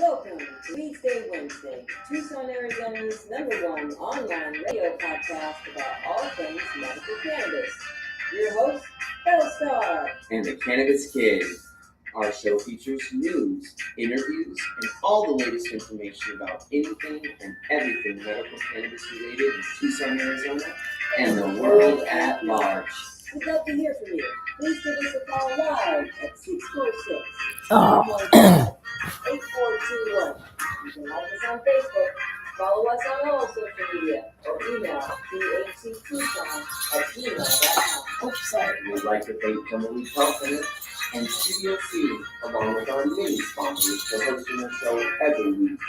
Welcome to Weedsday Wednesday, Tucson, Arizona's #1 online radio podcast about all things medical cannabis. Your host, Belle, and the Cannabis Kid. Our show features news, interviews, and all the latest information about anything and everything medical cannabis related in Tucson, Arizona, and the world at large. We'd love to hear from you. Please give us a call live at 646-815-8421. You can like us on Facebook, follow us on all social media, or email thctucson@gmail.com. Oops, sorry. We'd like to thank Kimberly Kaufman and Studio C, along with our many sponsors, for hosting our show every week.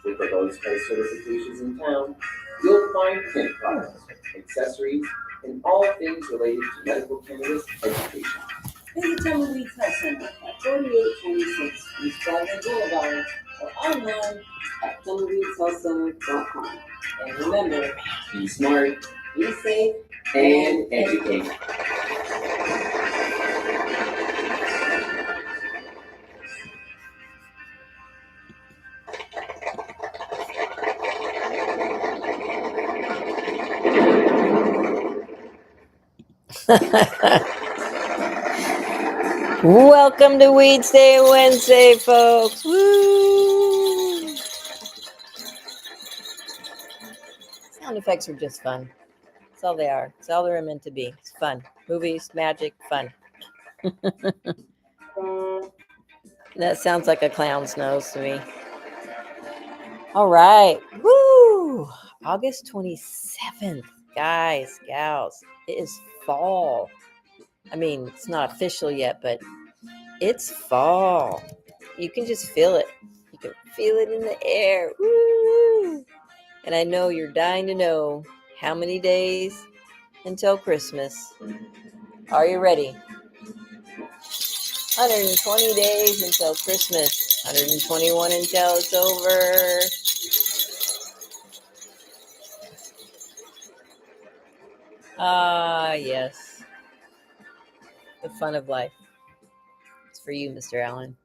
With the lowest price certifications in town, you'll find hemp products, accessories, and all things related to medical cannabis education. Visit Tumbleweeds Health Center at 4826 East Broadway Boulevard or online at tumbleweedshealthcenter.com. And remember, Be smart be safe and educate. Welcome to Weedsday Wednesday, folks. Woo! Sound effects are just fun. That's all they are. It's all they're meant to be. It's fun. Movies, magic, fun. That sounds like a clown's nose to me. All right. Woo! August 27th. Guys, gals, it is fall. I mean, it's not official yet, but it's fall. You can just feel it. You can feel it in the air. Woo! And I know you're dying to know how many days until Christmas. Are you ready? 120 days until Christmas. 121 until it's over. Ah, yes. The fun of life. It's for you, Mr. Allen.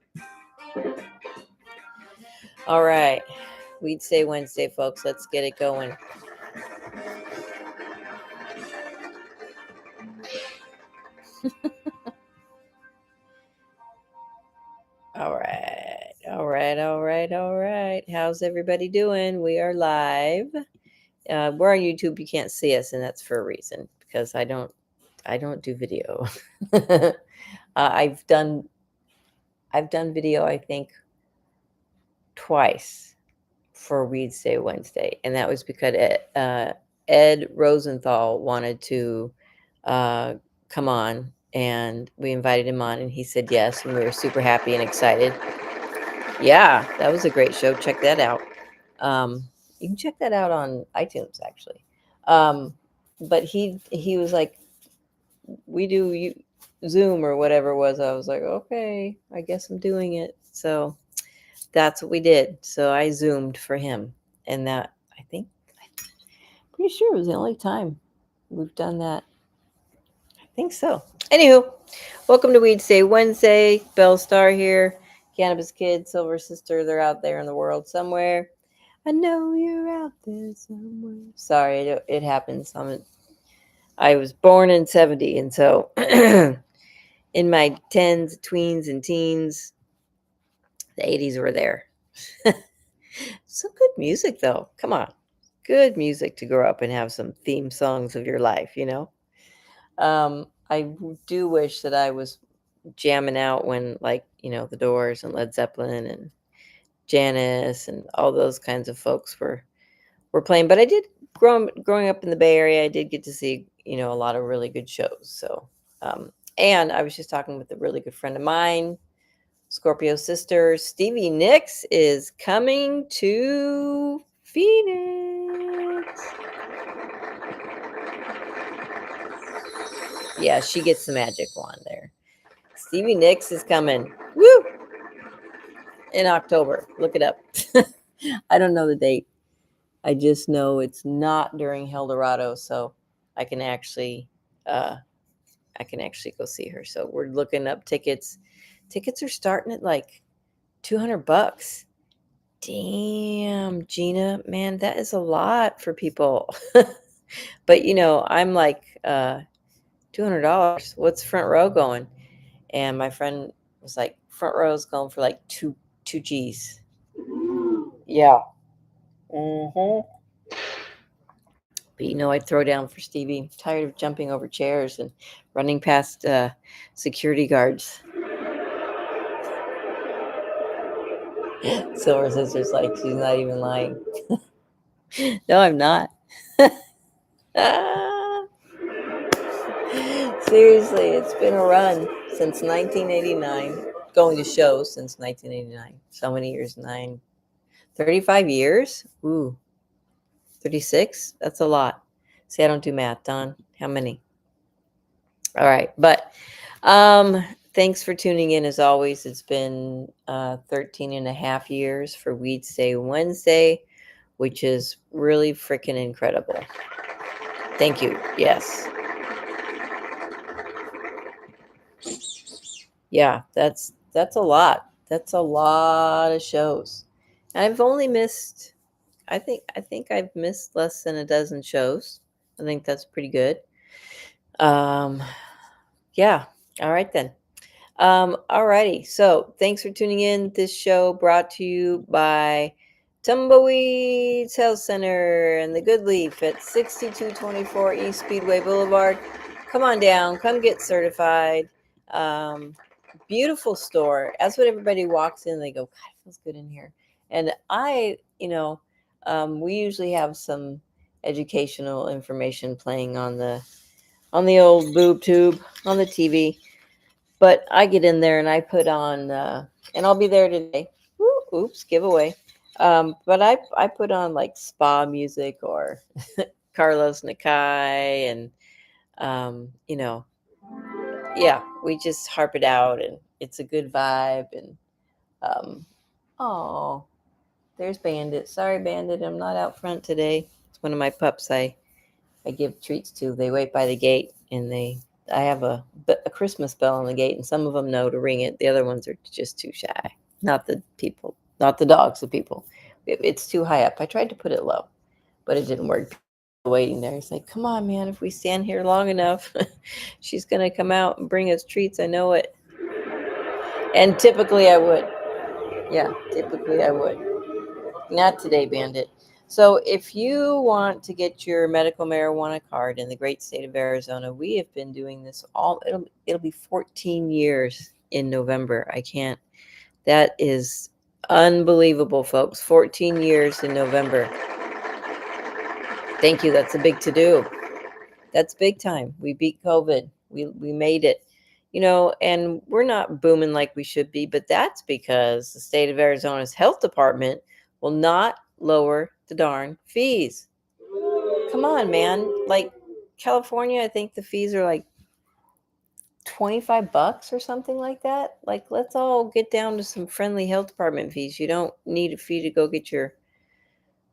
All right. Weedsday Wednesday, folks. Let's get it going. All right. How's everybody doing? We are live. We're on YouTube. You can't see us, and that's for a reason, because I don't do video. I've done video, I think, twice for Weedsday Wednesday, and that was because Ed Rosenthal wanted to come on, and we invited him on, and he said yes, and we were super happy and excited. Yeah, that was a great show. Check that out. You can check that out on iTunes, actually. But he was like, we do Zoom or whatever it was. I was like, okay, I guess I'm doing it. So that's what we did. So I Zoomed for him. And that, I'm pretty sure it was the only time we've done that. I think so. Anywho, welcome to Weedsday Wednesday. Belle Star here. Cannabis Kid, Silver Sister. They're out there in the world somewhere. I know you're out there somewhere. Sorry, it happens. I was born in 70, and so in my 10s, tweens, and teens, the 80s were there. Some good music, though. Come on. Good music to grow up and have some theme songs of your life, you know? I do wish that I was jamming out when, like, you know, the Doors and Led Zeppelin and Janis and all those kinds of folks were playing. But I did, growing up in the Bay Area, I did get to see, you know, a lot of really good shows. So, and I was just talking with a really good friend of mine, Scorpio sister, Stevie Nicks, is coming to Phoenix. Yeah, she gets the magic wand there. Stevie Nicks is coming. Woo! In October. Look it up. I don't know the date. I just know it's not during Eldorado, so I can actually go see her. So we're looking up tickets. Tickets are starting at like $200, Damn, Gina, man, that is a lot for people. But I'm like, $200. What's front row going? And my friend was like, front row is going for like two G's. Yeah. Mm-hmm. But I'd throw down for Stevie. I'm tired of jumping over chairs and running past security guards. Silver Sister's like, she's not even lying. No, I'm not. Ah. Seriously, it's been a run since 1989. Going to shows since 1989. So many years? 35 years? Ooh, 36? That's a lot. See, I don't do math, Don. How many? All right. But thanks for tuning in as always. It's been 13 and a half years for Weedsday Wednesday, which is really freaking incredible. Thank you. Yes. Yeah, that's a lot. That's a lot of shows. I've only missed I think I've missed less than a dozen shows. I think that's pretty good. Um yeah. All right then. Alrighty. So thanks for tuning in. This show brought to you by Tumbleweeds Health Center and the Good Leaf at 6224 East Speedway Boulevard. Come on down. Come get certified. Beautiful store. That's what everybody walks in. They go, God, it feels good in here. And we usually have some educational information playing on the old boob tube on the TV. But I get in there and I put on, and I'll be there today. Oops, giveaway. But I put on like spa music or Carlos Nakai, and yeah, we just harp it out, and it's a good vibe. And oh, there's Bandit. Sorry, Bandit, I'm not out front today. It's one of my pups I give treats to. They wait by the gate, and I have a Christmas bell on the gate, and some of them know to ring it. The other ones are just too shy. Not the people, not the dogs, the people. It's too high up. I tried to put it low, but it didn't work. People waiting there. It's like, come on, man. If we stand here long enough, she's going to come out and bring us treats. I know it. And typically I would. Yeah, typically I would. Not today, Bandit. So if you want to get your medical marijuana card in the great state of Arizona, we have been doing this it'll be 14 years in November. That is unbelievable, folks. 14 years in November. Thank you. That's a big to-do. That's big time. We beat COVID. We made it. And we're not booming like we should be, but that's because the state of Arizona's health department will not lower the darn fees. Come on, man. Like California, I think the fees are like $25 or something like that. Like, let's all get down to some friendly health department fees. You don't need a fee to go get your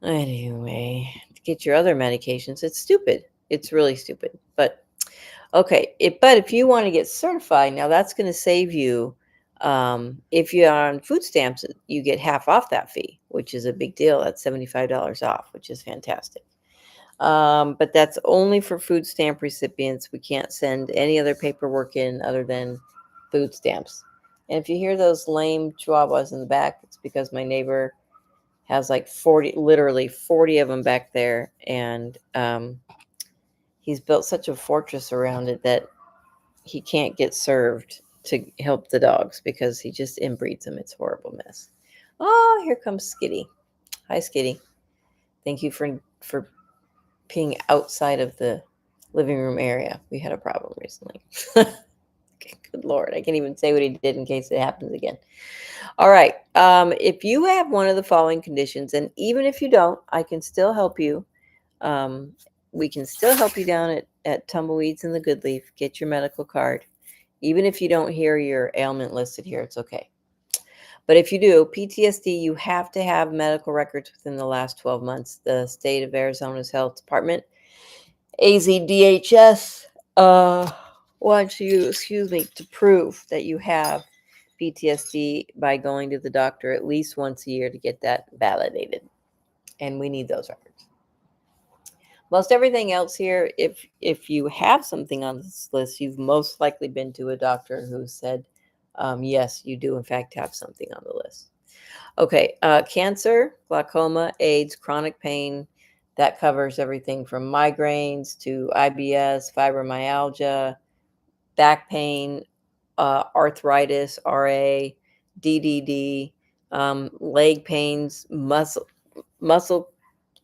other medications. It's stupid. It's really stupid. But okay, but if you want to get certified, now that's going to save you. If you're on food stamps, you get half off that fee, which is a big deal. That's $75 off, which is fantastic. But that's only for food stamp recipients. We can't send any other paperwork in other than food stamps. And if you hear those lame chihuahuas in the back, it's because my neighbor has like 40 of them back there. And he's built such a fortress around it that he can't get served to help the dogs because he just inbreeds them. It's a horrible mess. Oh, here comes Skitty. Hi, Skitty. Thank you for being outside of the living room area. We had a problem recently. Okay, good Lord. I can't even say what he did in case it happens again. All right. If you have one of the following conditions, and even if you don't, I can still help you. We can still help you down at Tumbleweeds and the Good Leaf. Get your medical card. Even if you don't hear your ailment listed here, it's okay. But if you do, PTSD, you have to have medical records within the last 12 months. The state of Arizona's health department, AZDHS, wants you, to prove that you have PTSD by going to the doctor at least once a year to get that validated. And we need those records. Most everything else here, if you have something on this list, you've most likely been to a doctor who said, yes, you do in fact have something on the list. Okay, cancer, glaucoma, AIDS, chronic pain, that covers everything from migraines to IBS, fibromyalgia, back pain, arthritis, RA, DDD, leg pains, muscle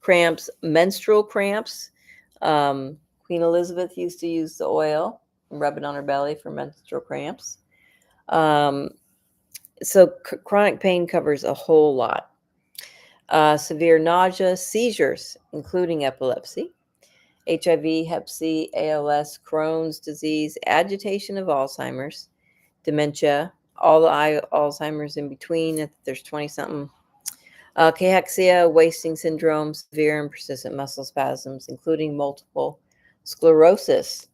cramps, menstrual cramps. Queen Elizabeth used to use the oil and rub it on her belly for menstrual cramps. So chronic pain covers a whole lot. Severe nausea, seizures, including epilepsy, HIV, Hep C, ALS, Crohn's disease, agitation of Alzheimer's, dementia, all the Alzheimer's in between. There's 20-something. Cachexia, wasting syndrome, severe and persistent muscle spasms, including multiple sclerosis.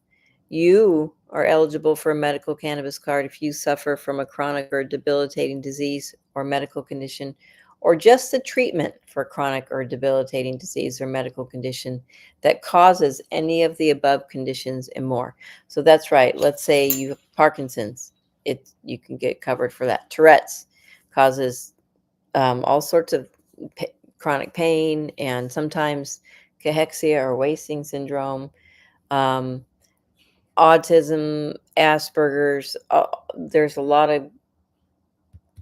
You are eligible for a medical cannabis card if you suffer from a chronic or debilitating disease or medical condition, or just the treatment for chronic or debilitating disease or medical condition that causes any of the above conditions and more. So that's right. Let's say you have Parkinson's. You can get covered for that. Tourette's causes all sorts of chronic pain, and sometimes cachexia or wasting syndrome, autism, Asperger's. There's a lot of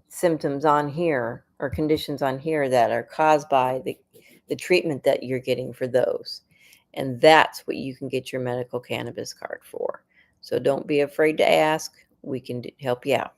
symptoms on here or conditions on here that are caused by the treatment that you're getting for those. And that's what you can get your medical cannabis card for. So don't be afraid to ask. We can help you out.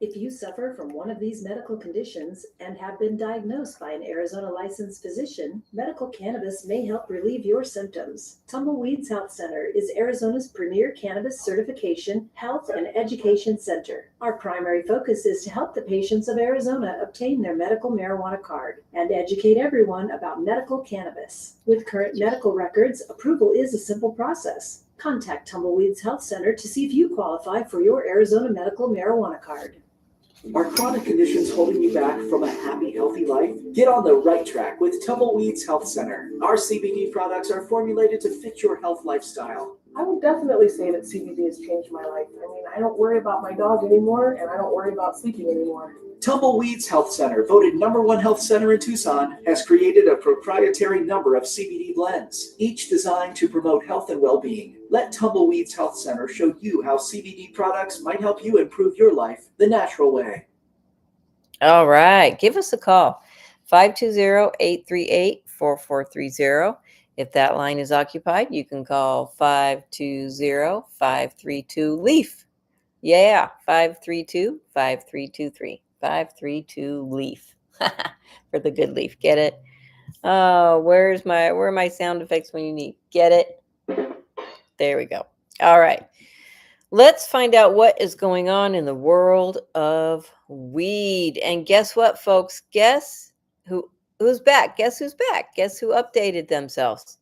If you suffer from one of these medical conditions and have been diagnosed by an Arizona licensed physician, medical cannabis may help relieve your symptoms. Tumbleweeds Health Center is Arizona's premier cannabis certification, health, and education center. Our primary focus is to help the patients of Arizona obtain their medical marijuana card and educate everyone about medical cannabis. With current medical records, approval is a simple process. Contact Tumbleweeds Health Center to see if you qualify for your Arizona medical marijuana card. Are chronic conditions holding you back from a happy, healthy life? Get on the right track with Tumbleweeds Health Center. Our CBD products are formulated to fit your health lifestyle. I would definitely say that CBD has changed my life. I mean, I don't worry about my dog anymore, and I don't worry about sleeping anymore. Tumbleweeds Health Center, voted #1 health center in Tucson, has created a proprietary number of CBD blends, each designed to promote health and well-being. Let Tumbleweeds Health Center show you how CBD products might help you improve your life the natural way. All right. Give us a call, 520-838-4430. If that line is occupied, you can call 520-532-LEAF. Yeah, 532-5323. 532-LEAF for the good leaf. Get it? Oh, where are my sound effects when you need? Get it? There we go. All right. Let's find out what is going on in the world of weed. And guess what, folks? Guess who's back? Guess who's back? Guess who updated themselves?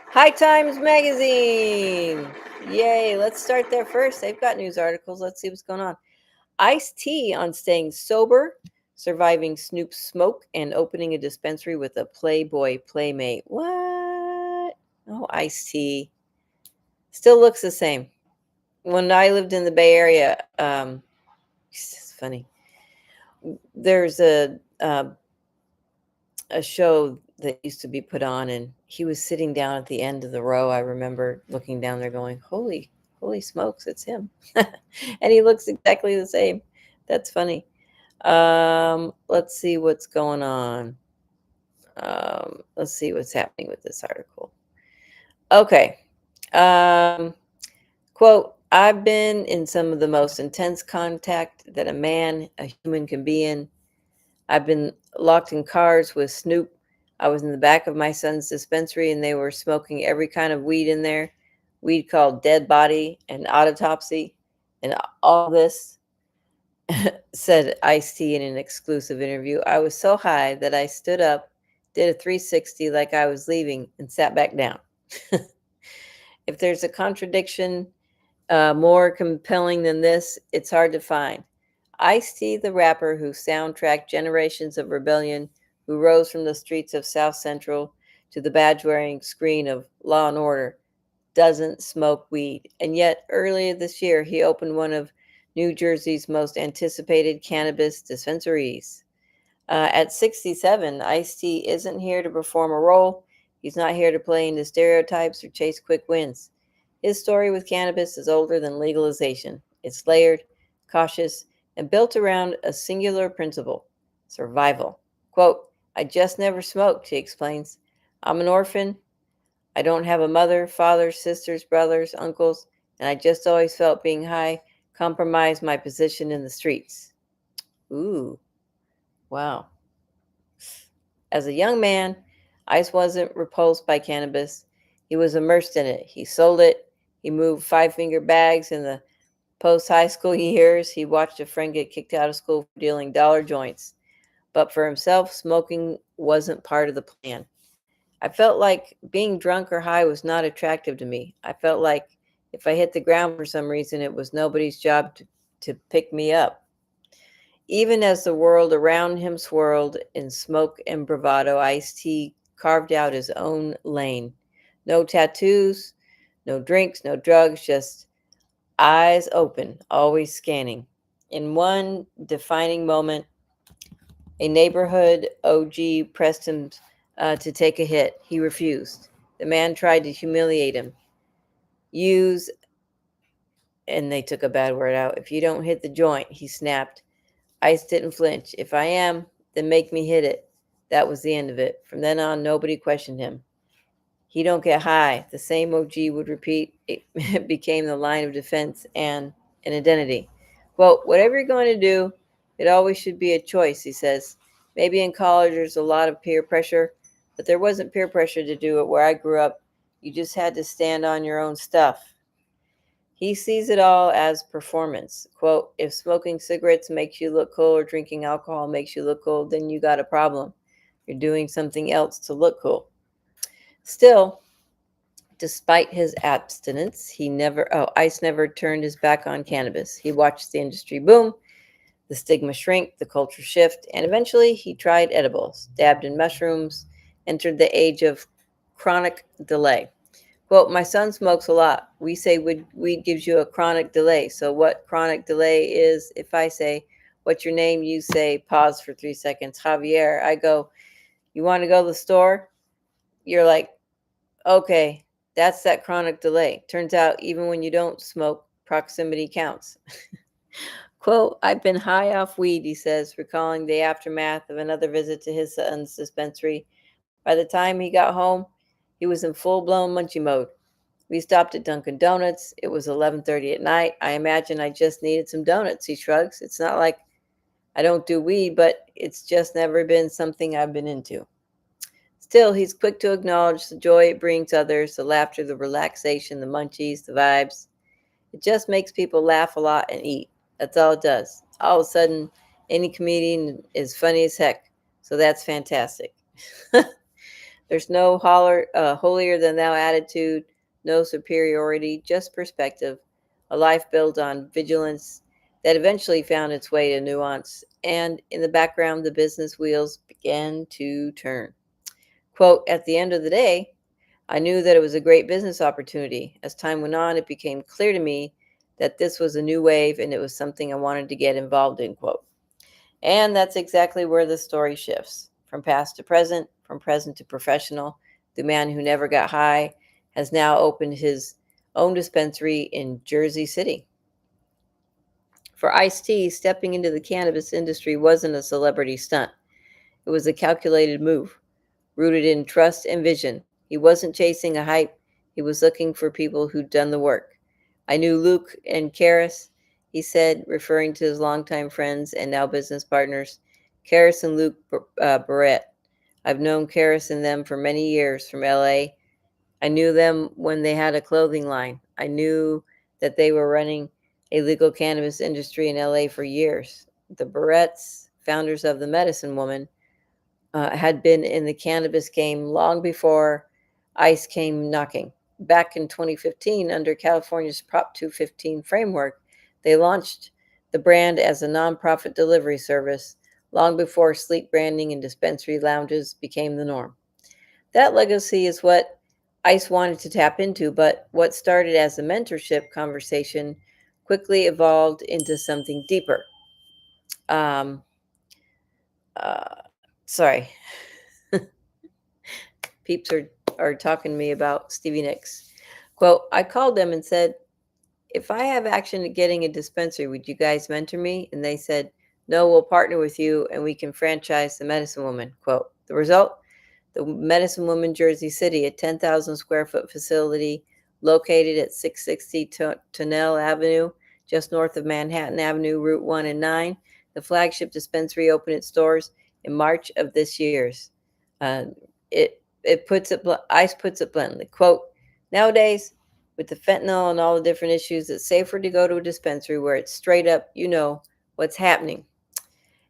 High Times Magazine. Yay. Let's start there first. They've got news articles. Let's see what's going on. Ice-T on staying sober, surviving Snoop's smoke, and opening a dispensary with a Playboy playmate. What? Oh, Ice-T. Still looks the same. When I lived in the Bay Area, it's funny. There's a show that used to be put on, and he was sitting down at the end of the row. I remember looking down there going, holy smokes, it's him. And he looks exactly the same. That's funny. Let's see what's going on. Let's see what's happening with this article. Okay. Quote, I've been in some of the most intense contact that a human can be in. I've been locked in cars with Snoop. I was in the back of my son's dispensary, and they were smoking every kind of weed in there. Weed called Dead Body and Autopsy and all this, said Ice-T in an exclusive interview. I was so high that I stood up, did a 360 like I was leaving, and sat back down. If there's a contradiction More compelling than this, it's hard to find. Ice-T, the rapper who soundtracked generations of rebellion, who rose from the streets of South Central to the badge-wearing screen of Law and Order, doesn't smoke weed. And yet, earlier this year, he opened one of New Jersey's most anticipated cannabis dispensaries. At 67, Ice-T isn't here to perform a role. He's not here to play into stereotypes or chase quick wins. His story with cannabis is older than legalization. It's layered, cautious, and built around a singular principle: survival. Quote, I just never smoked, he explains. I'm an orphan. I don't have a mother, father, sisters, brothers, uncles, and I just always felt being high compromised my position in the streets. Ooh, wow. As a young man, Ice wasn't repulsed by cannabis. He was immersed in it. He sold it. He moved five-finger bags in the post-high school years. He watched a friend get kicked out of school for dealing dollar joints. But for himself, smoking wasn't part of the plan. I felt like being drunk or high was not attractive to me. I felt like if I hit the ground for some reason, it was nobody's job to pick me up. Even as the world around him swirled in smoke and bravado, Ice-T carved out his own lane. No tattoos, no drinks, no drugs, just eyes open, always scanning. In one defining moment, a neighborhood OG pressed him to take a hit. He refused. The man tried to humiliate him. And they took a bad word out. If you don't hit the joint, he snapped. Ice didn't flinch. If I am, then make me hit it. That was the end of it. From then on, nobody questioned him. He don't get high. The same OG would repeat. It became the line of defense and an identity. Well, whatever you're going to do, it always should be a choice, he says. Maybe in college there's a lot of peer pressure, but there wasn't peer pressure to do it where I grew up. You just had to stand on your own stuff. He sees it all as performance. Quote, if smoking cigarettes makes you look cool or drinking alcohol makes you look cool, then you got a problem. You're doing something else to look cool. Still, despite his abstinence, Ice never turned his back on cannabis. He watched the industry boom, the stigma shrink, the culture shift, and eventually he tried edibles, dabbed in mushrooms, entered the age of chronic delay. Well, my son smokes a lot. We say weed gives you a chronic delay. So what chronic delay is, if I say, what's your name? You say, pause for 3 seconds, Javier. I go, you want to go to the store? You're like, okay, that's that chronic delay. Turns out even when you don't smoke, proximity counts. Quote, I've been high off weed, he says, recalling the aftermath of another visit to his son's dispensary. By the time he got home, he was in full-blown munchie mode. We stopped at Dunkin' Donuts. It was 11:30 at night. I imagine I just needed some donuts, he shrugs. It's not like I don't do weed, but it's just never been something I've been into. Still, he's quick to acknowledge the joy it brings others, the laughter, the relaxation, the munchies, the vibes. It just makes people laugh a lot and eat. That's all it does. All of a sudden, any comedian is funny as heck. So that's fantastic. There's no holier than thou attitude, no superiority, just perspective. A life built on vigilance that eventually found its way to nuance. And in the background, the business wheels began to turn. Quote, at the end of the day, I knew that it was a great business opportunity. As time went on, it became clear to me that this was a new wave and it was something I wanted to get involved in, quote. And that's exactly where the story shifts. From past to present, from present to professional, the man who never got high has now opened his own dispensary in Jersey City. For Ice-T, stepping into the cannabis industry wasn't a celebrity stunt. It was a calculated move, rooted in trust and vision. He wasn't chasing a hype. He was looking for people who'd done the work. I knew Luke and Karis, he said, referring to his longtime friends and now business partners, Karis and Luke Barrett. I've known Karis and them for many years from LA. I knew them when they had a clothing line. I knew that they were running a legal cannabis industry in LA for years. The Barretts, founders of the Medicine Woman, had been in the cannabis game long before Ice came knocking. back in 2015 under California's Prop 215 framework, they launched the brand as a nonprofit delivery service long before sleek branding and dispensary lounges became the norm. That legacy is what ICE wanted to tap into, but what started as a mentorship conversation quickly evolved into something deeper. Um, sorry, peeps are talking to me about Stevie Nicks. Quote, I called them and said, if I have action at getting a dispensary, would you guys mentor me? And they said, no, we'll partner with you and we can franchise the Medicine Woman. Quote, the result? The Medicine Woman Jersey City, a 10,000 square foot facility located at 660 Tonnelle Avenue, just north of Manhattan Avenue, Route 1 and 9. The flagship dispensary opened its doors in March of this year. ICE puts it bluntly. Quote, nowadays, with the fentanyl and all the different issues, it's safer to go to a dispensary where it's straight up, you know what's happening.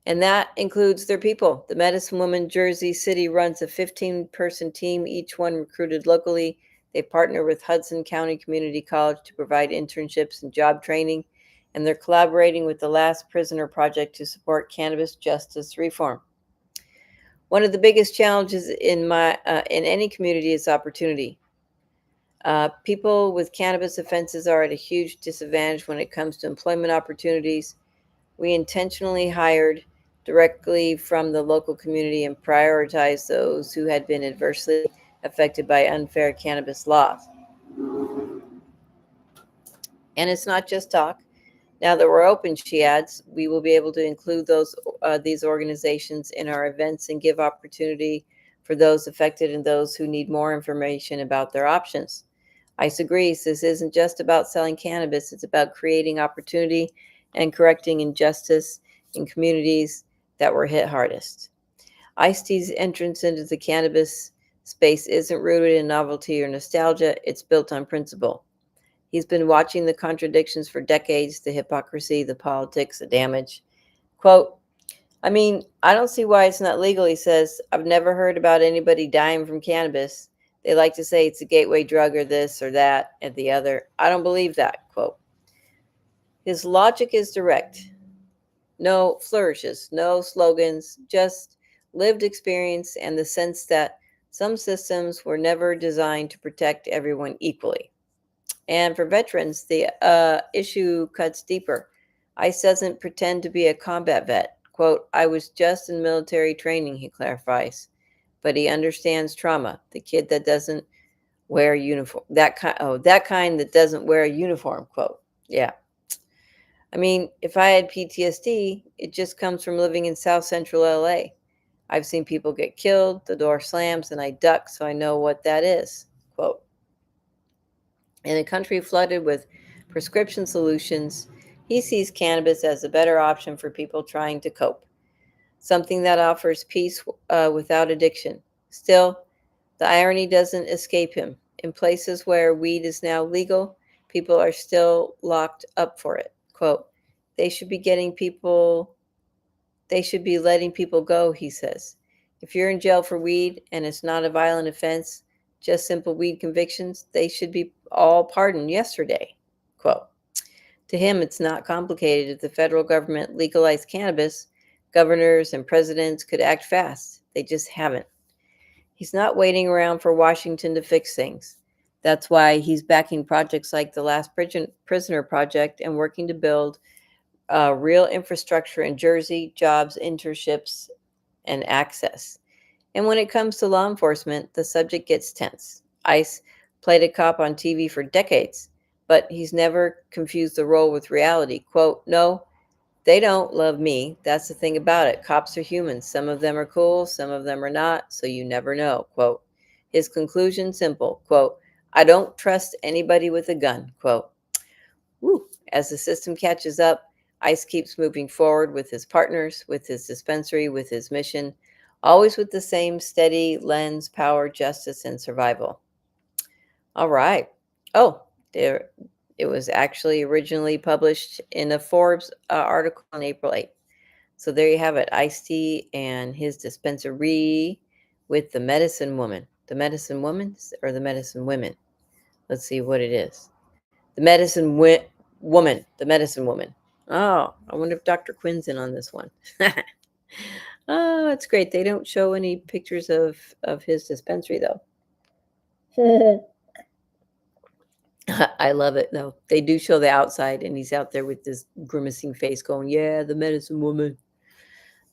And that includes their people. The Medicine Woman Jersey City runs a 15-person team, each one recruited locally. They partner with Hudson County Community College to provide internships and job training, and they're collaborating with the Last Prisoner Project to support cannabis justice reform. One of the biggest challenges in any community is opportunity. People with cannabis offenses are at a huge disadvantage when it comes to employment opportunities. We intentionally hired directly from the local community and prioritized those who had been adversely affected by unfair cannabis laws. And it's not just talk. Now that we're open, she adds, we will be able to include these organizations in our events and give opportunity for those affected and those who need more information about their options. ICE agrees this isn't just about selling cannabis, it's about creating opportunity and correcting injustice in communities that were hit hardest. ICE's entrance into the cannabis space isn't rooted in novelty or nostalgia, it's built on principle. He's been watching the contradictions for decades, the hypocrisy, the politics, the damage. Quote, I mean, I don't see why it's not legal, he says. I've never heard about anybody dying from cannabis. They like to say it's a gateway drug or this or that and the other. I don't believe that, quote. His logic is direct. No flourishes, no slogans, just lived experience and the sense that some systems were never designed to protect everyone equally. And for veterans, the issue cuts deeper. ICE doesn't pretend to be a combat vet. Quote, I was just in military training, he clarifies. But he understands trauma. The kid that doesn't wear a uniform, that kind that doesn't wear a uniform, quote. Yeah. I mean, if I had PTSD, it just comes from living in South Central LA. I've seen people get killed, the door slams, and I duck, so I know what that is, quote. In a country flooded with prescription solutions, he sees cannabis as a better option for people trying to cope, something that offers peace without addiction. Still, the irony doesn't escape him. In places where weed is now legal, people are still locked up for it. Quote, they should be letting people go, he says. If you're in jail for weed and it's not a violent offense, just simple weed convictions, they should be all pardoned yesterday. Quote, to him, it's not complicated. If the federal government legalized cannabis, governors and presidents could act fast. They just haven't. He's not waiting around for Washington to fix things. That's why he's backing projects like the Last Prisoner Project and working to build real infrastructure in Jersey, jobs, internships, and access. And when it comes to law enforcement, the subject gets tense. ICE played a cop on TV for decades, but he's never confused the role with reality. Quote, no, they don't love me. That's the thing about it. Cops are humans. Some of them are cool, some of them are not, so you never know. Quote, his conclusion, simple. Quote, I don't trust anybody with a gun. Quote, woo. As the system catches up, ICE keeps moving forward with his partners, with his dispensary, with his mission, always with the same steady lens, power, justice, and survival. All right. Oh, it was actually originally published in a Forbes article on April 8th. So there you have it, Ice-T and his dispensary with the Medicine Woman. The Medicine Woman or the Medicine Women? Let's see what it is. The medicine woman. The medicine woman. Oh, I wonder if Dr. Quinn's in on this one. Oh, it's great. They don't show any pictures of his dispensary though. I love it though. They do show the outside, and he's out there with this grimacing face, going, "Yeah, the medicine woman."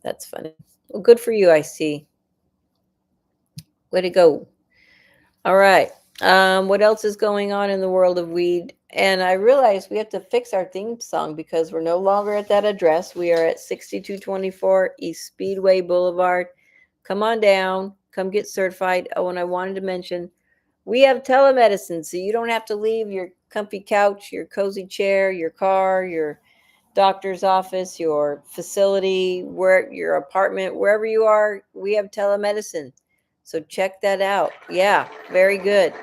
That's funny. Well, good for you. I see. Way to go. All right. What else is going on in the world of weed? And I realize we have to fix our theme song because we're no longer at that address. We are at 6224 East Speedway Boulevard. Come on down. Come get certified. Oh, and I wanted to mention we have telemedicine, so you don't have to leave your comfy couch, your cozy chair, your car, your doctor's office, your facility, where your apartment, wherever you are. We have telemedicine. So check that out. Yeah, very good.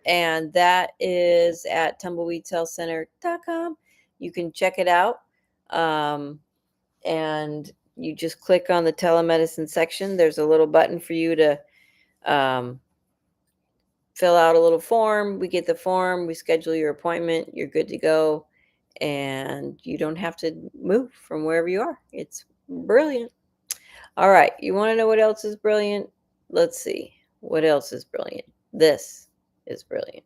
And that is at tumbleweedshealthcenter.com. You can check it out. And you just click on the telemedicine section. There's a little button for you to fill out a little form. We get the form, we schedule your appointment, you're good to go. And you don't have to move from wherever you are. It's brilliant. All right. You want to know what else is brilliant? Let's see. What else is brilliant? This is brilliant.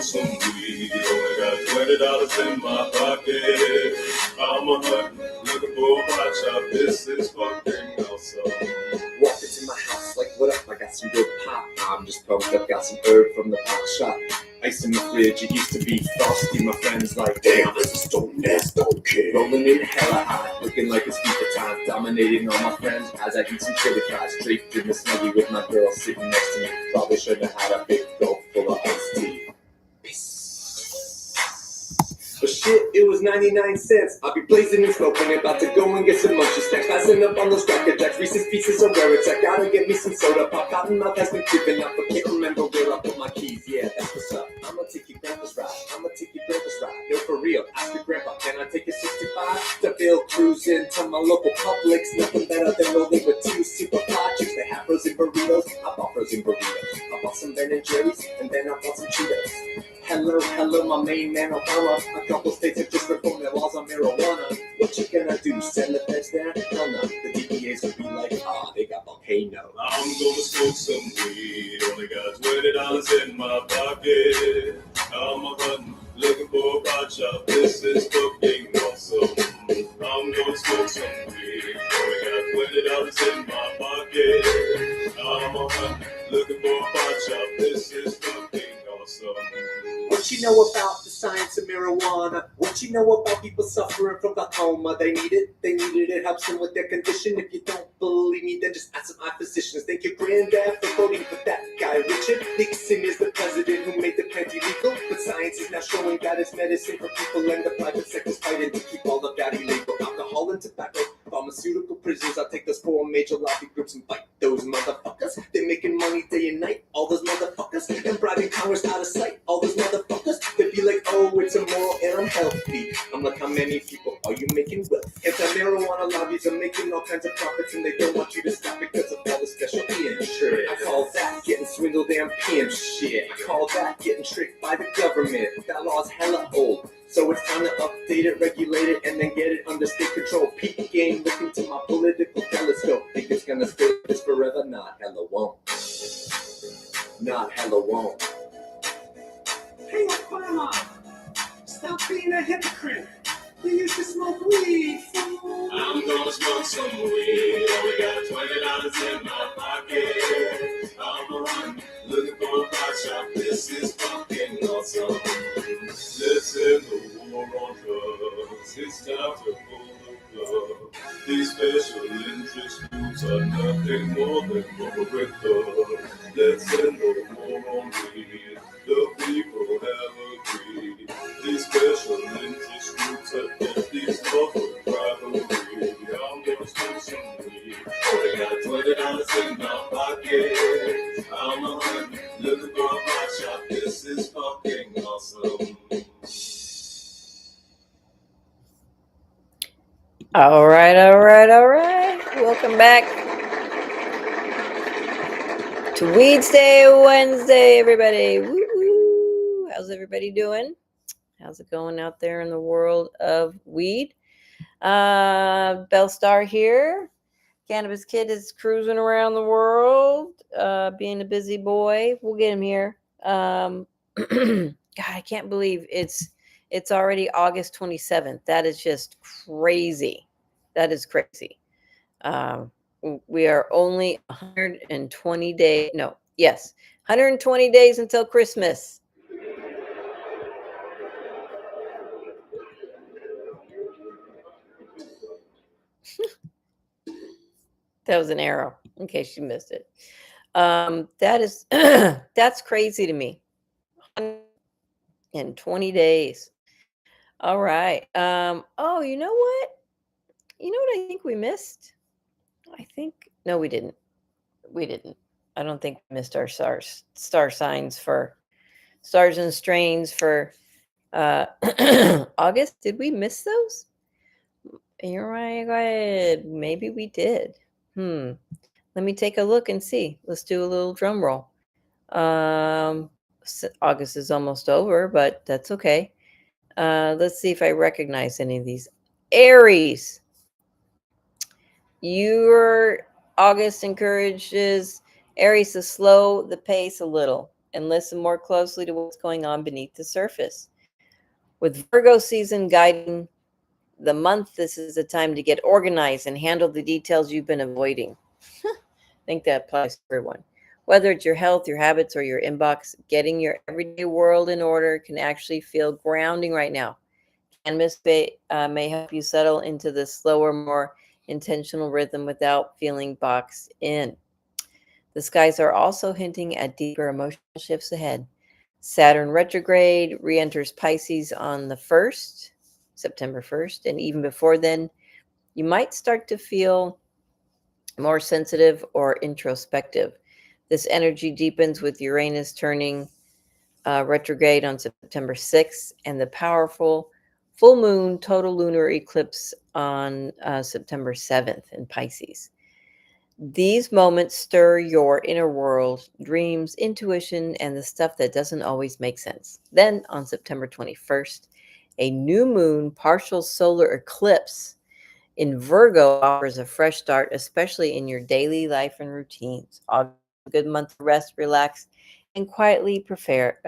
Some weed, only got $20 in my pocket. I'm a hunt, looking for a hot shot. This is fucking awesome. Walk into my house like, what up? I got some good pop. I'm just pumped up, got some herb from the pop shop. Ice in the fridge, it used to be frosty. My friends like, damn, this is so nasty. Okay. Rolling in hella hot, looking like it's FIFA time. Dominating all my friends as I eat some chili fries. Draped in the snuggie with my girl sitting next to me. Probably shouldn't have had a big gulp full of iced tea. But shit, it was 99 cents. I'll be blazing and smoking, about to go and get some munchies. Snacks, passing up on those Cracker Jacks. Reese's Pieces are where it's at. Gotta get me some soda pop. Cotton mouth has been creeping up, but can't remember where I put my keys. Yeah, that's what's up. I'ma take your grandpa's ride. Yo, for real, ask your grandpa, can I take a 65? To Bill cruising to my local Publix. Nothing better than rolling with two super fly chicks. They have frozen burritos. I bought frozen burritos. I bought some Ben and Jerry's, and then I bought some Cheetos. Hello, my main man Obama. A couple states have just reformed their laws on marijuana. What you gonna do, send the feds down? Hell no, the DPAs would be like, they got volcano. I'm gonna smoke some weed, only got $20 in my pocket. I'm a hunting, looking for a hot shot. This is fucking awesome. I'm gonna smoke some weed, only got $20 in my pocket. I'm a hunting, looking for a hot shot. This is fucking awesome. What you know about the science of marijuana? What you know about people suffering from glaucoma? They need it, it helps them with their condition. If you don't believe me, then just ask some eye physicians. Thank your granddad for voting for that guy. Richard Nixon is the president who made the plant illegal, but science is now showing that it's medicine for people, and the private sector's fighting to keep all of that illegal. Alcohol and tobacco, pharmaceutical prisons. I'll take those 4 major lobby groups and fight those motherfuckers. They're making money day and night, all those motherfuckers, and bribing Congress out of sight, all those motherfuckers. They be like, oh, it's immoral and unhealthy. I'm like, how many people are you making wealth? Anti-marijuana lobbies are making all kinds of profits, and they don't want you to stop because of all the special insurance. I call that getting swindled and pimp shit. I call that getting tricked by the government. That law's hella old, so it's time to update it, regulate it, and then get it under state control. Peak game, looking to my political telescope. Think it's gonna stay this forever? Not hella won't. Not hella won't. Hey, Obama, stop being a hypocrite. You used to smoke weed, fool. I'm gonna smoke some weed, only got $20 in my pocket. I'm a run, looking for a hot shot. This is fucking awesome. Let's end the war on drugs. It's time to pull the plug. These special interest groups are nothing something more than overbred. Let's end the war on greed. The people have agreed. These special interest groups have built these laws of rivalry. I'm gonna spend some weed. Only got $20 in my pocket. I'm a hunter, looking for a pot shop. This is fucking awesome. All right. Welcome back to Weedsday Wednesday, everybody. Woo-hoo. How's everybody doing? How's it going out there in the world of weed? Belle Star here. Cannabis Kid is cruising around the world, being a busy boy. We'll get him here. God, I can't believe it's already August 27th. That is just crazy. That is crazy. We are only 120 days. No, yes, 120 days until Christmas. That was an arrow, in case you missed it. That is that's crazy to me. In 20 days. All right. Oh, you know what? You know what I think we missed? No, we didn't. I don't think we missed our star signs for stars and strains for August. Did we miss those? You're right. Go ahead. Maybe we did. Let me take a look and see. Let's do a little drum roll. August is almost over, but that's okay. Let's see if I recognize any of these. Aries. Your August encourages Aries to slow the pace a little and listen more closely to what's going on beneath the surface. With Virgo season guiding the month, this is a time to get organized and handle the details you've been avoiding. I think that applies to everyone. Whether it's your health, your habits, or your inbox, getting your everyday world in order can actually feel grounding right now. Cannabis may help you settle into this slower, more intentional rhythm without feeling boxed in. The skies are also hinting at deeper emotional shifts ahead. Saturn retrograde re-enters Pisces on the 1st, September 1st, and even before then, you might start to feel more sensitive or introspective. This energy deepens with Uranus turning retrograde on September 6th and the powerful full moon total lunar eclipse on September 7th in Pisces. These moments stir your inner world, dreams, intuition, and the stuff that doesn't always make sense. Then on September 21st, a new moon partial solar eclipse in Virgo offers a fresh start, especially in your daily life and routines. August is a good month to rest, relax, and quietly prepare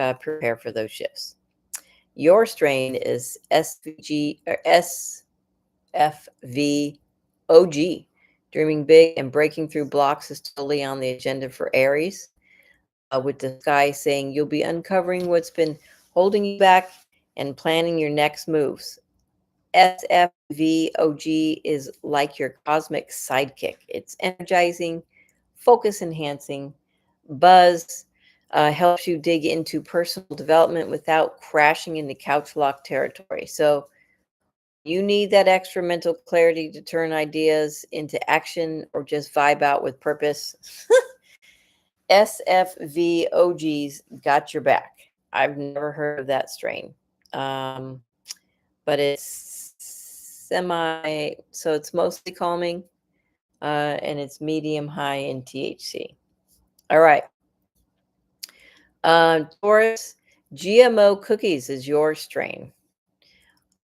for those shifts. Your strain is SFVOG. Dreaming big and breaking through blocks is totally on the agenda for Aries, with the sky saying you'll be uncovering what's been holding you back and planning your next moves. SFVOG is like your cosmic sidekick. It's energizing, focus enhancing, buzz, helps you dig into personal development without crashing into couch lock territory. So you need that extra mental clarity to turn ideas into action or just vibe out with purpose. SFVOG's got your back. I've never heard of that strain. But it's so it's mostly calming, and it's medium high in THC. All right. Taurus, GMO cookies is your strain.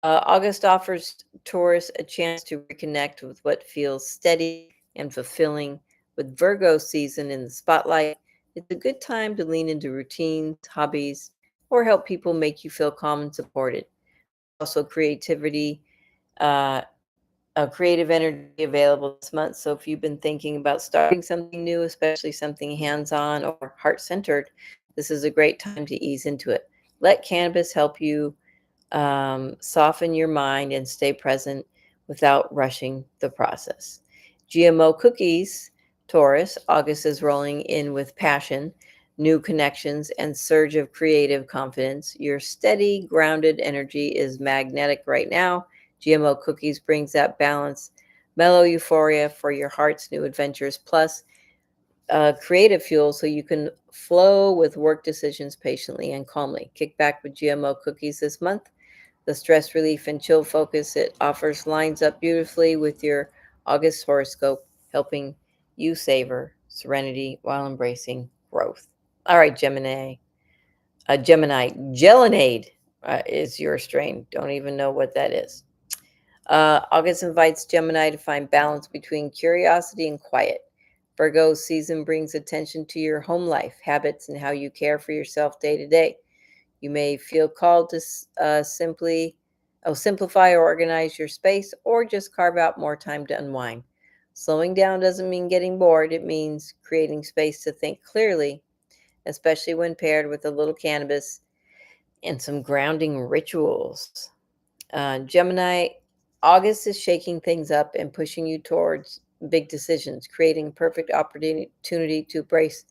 August offers Taurus a chance to reconnect with what feels steady and fulfilling. With Virgo season in the spotlight, it's a good time to lean into routines, hobbies, or help people make you feel calm and supported. Also, creative energy available this month. So if you've been thinking about starting something new, especially something hands-on or heart-centered, this is a great time to ease into it. Let cannabis help you soften your mind and stay present without rushing the process. GMO cookies Taurus, August is rolling in with passion, new connections, and surge of creative confidence. Your steady, grounded energy is magnetic right now. GMO cookies brings that balance, mellow euphoria for your heart's new adventures, plus creative fuel so you can flow with work decisions patiently and calmly. Kick back with GMO cookies this month. The stress relief and chill focus it offers lines up beautifully with your August horoscope, helping you savor serenity while embracing growth. All right, Gemini. Gelinade is your strain. Don't even know what that is. August invites Gemini to find balance between curiosity and quiet. Virgo's season brings attention to your home life, habits, and how you care for yourself day to day. You may feel called to simplify or organize your space, or just carve out more time to unwind. Slowing down doesn't mean getting bored. It means creating space to think clearly, especially when paired with a little cannabis and some grounding rituals. Gemini, August is shaking things up and pushing you towards big decisions, creating perfect opportunity to embrace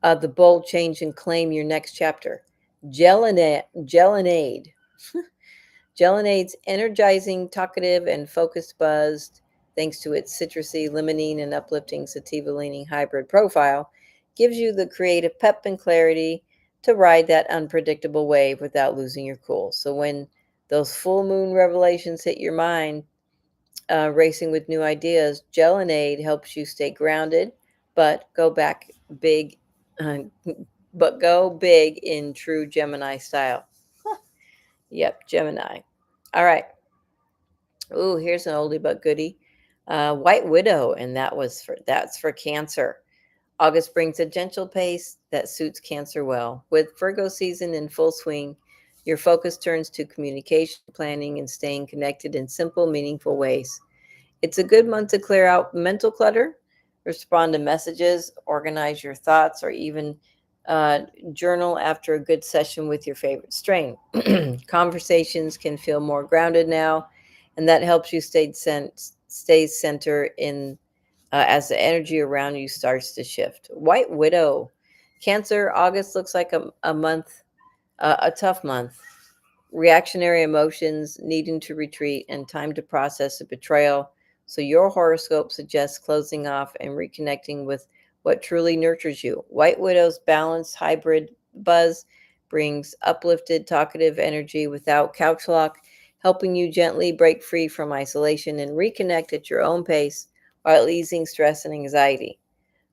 the bold change and claim your next chapter. Gelinade. Gelinade's energizing, talkative, and focused buzzed, thanks to its citrusy, limonene, and uplifting sativa-leaning hybrid profile, gives you the creative pep and clarity to ride that unpredictable wave without losing your cool. So when those full moon revelations hit your mind, racing with new ideas, Gelinade helps you stay grounded, but go back big, uh, but go big in true Gemini style. Yep, Gemini. All right. Ooh, here's an oldie but goodie. White Widow, and that's for Cancer. August brings a gentle pace that suits Cancer well. With Virgo season in full swing, your focus turns to communication, planning, and staying connected in simple, meaningful ways. It's a good month to clear out mental clutter, respond to messages, organize your thoughts, or even journal after a good session with your favorite strain. Conversations can feel more grounded now, and that helps you stay center in as the energy around you starts to shift. White Widow, Cancer, August looks like a month, a tough month. Reactionary emotions, needing to retreat, and time to process a betrayal. So your horoscope suggests closing off and reconnecting with what truly nurtures you. White Widow's balanced hybrid buzz brings uplifted, talkative energy without couch lock, helping you gently break free from isolation and reconnect at your own pace while easing stress and anxiety.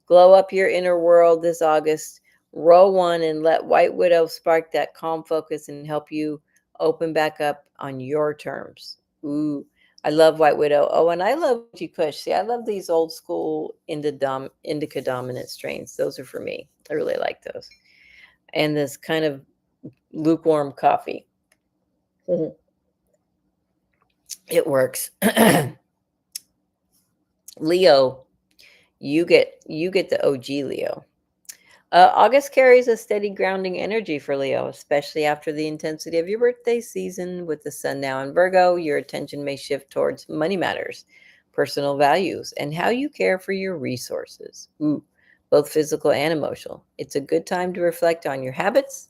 Glow up your inner world this August. Roll one and let White Widow spark that calm focus and help you open back up on your terms. Ooh, I love White Widow. Oh, and I love G Kush. See, I love these old school indica dominant strains. Those are for me. I really like those. And this kind of lukewarm coffee. It works. Leo, you get the OG Leo. August carries a steady grounding energy for Leo, especially after the intensity of your birthday season. With the sun now in Virgo, your attention may shift towards money matters, personal values, and how you care for your resources, both physical and emotional. It's a good time to reflect on your habits,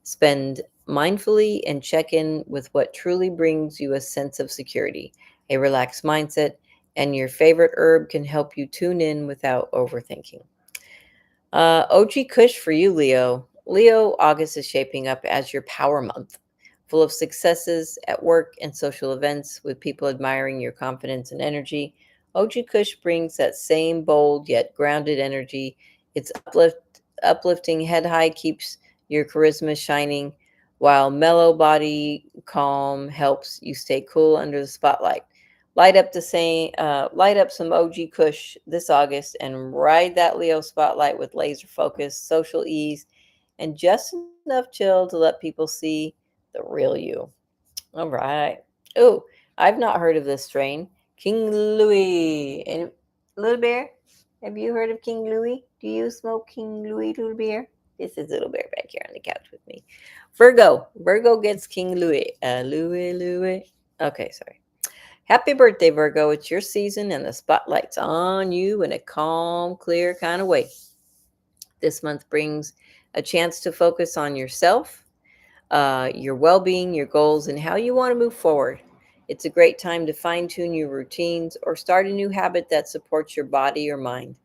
spend mindfully, and check in with what truly brings you a sense of security, a relaxed mindset, and your favorite herb can help you tune in without overthinking. OG Kush for you, Leo. Leo, August is shaping up as your power month, full of successes at work and social events with people admiring your confidence and energy. OG Kush brings that same bold yet grounded energy. Its uplifting head high keeps your charisma shining, while mellow body calm helps you stay cool under the spotlight. Light up some OG Kush this August and ride that Leo spotlight with laser focus, social ease, and just enough chill to let people see the real you. All right. Oh, I've not heard of this strain. King Louis. And Little Bear, have you heard of King Louis? Do you smoke King Louis, Little Bear? This is Little Bear back here on the couch with me. Virgo. Virgo gets King Louis. Louis. Okay, sorry. Happy birthday, Virgo. It's your season and the spotlight's on you in a calm, clear kind of way. This month brings a chance to focus on yourself, your well being, your goals, and how you want to move forward. It's a great time to fine tune your routines or start a new habit that supports your body or mind.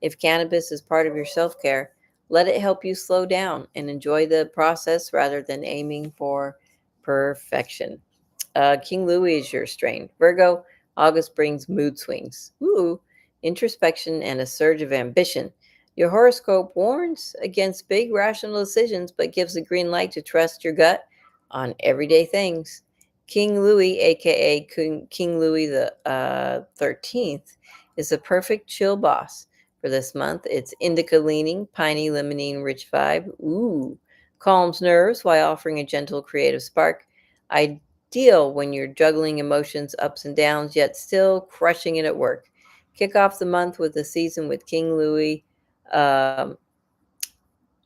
If cannabis is part of your self care, let it help you slow down and enjoy the process rather than aiming for perfection. King Louis is your strain. Virgo, August brings mood swings. Ooh, introspection and a surge of ambition. Your horoscope warns against big rational decisions, but gives a green light to trust your gut on everyday things. King Louis, aka King Louis the 13th, is a perfect chill boss for this month. It's indica leaning, piney limonene rich vibe. Ooh, calms nerves while offering a gentle creative spark. Ideal when you're juggling emotions ups and downs, yet still crushing it at work. Kick off the month with a season with King Louis um,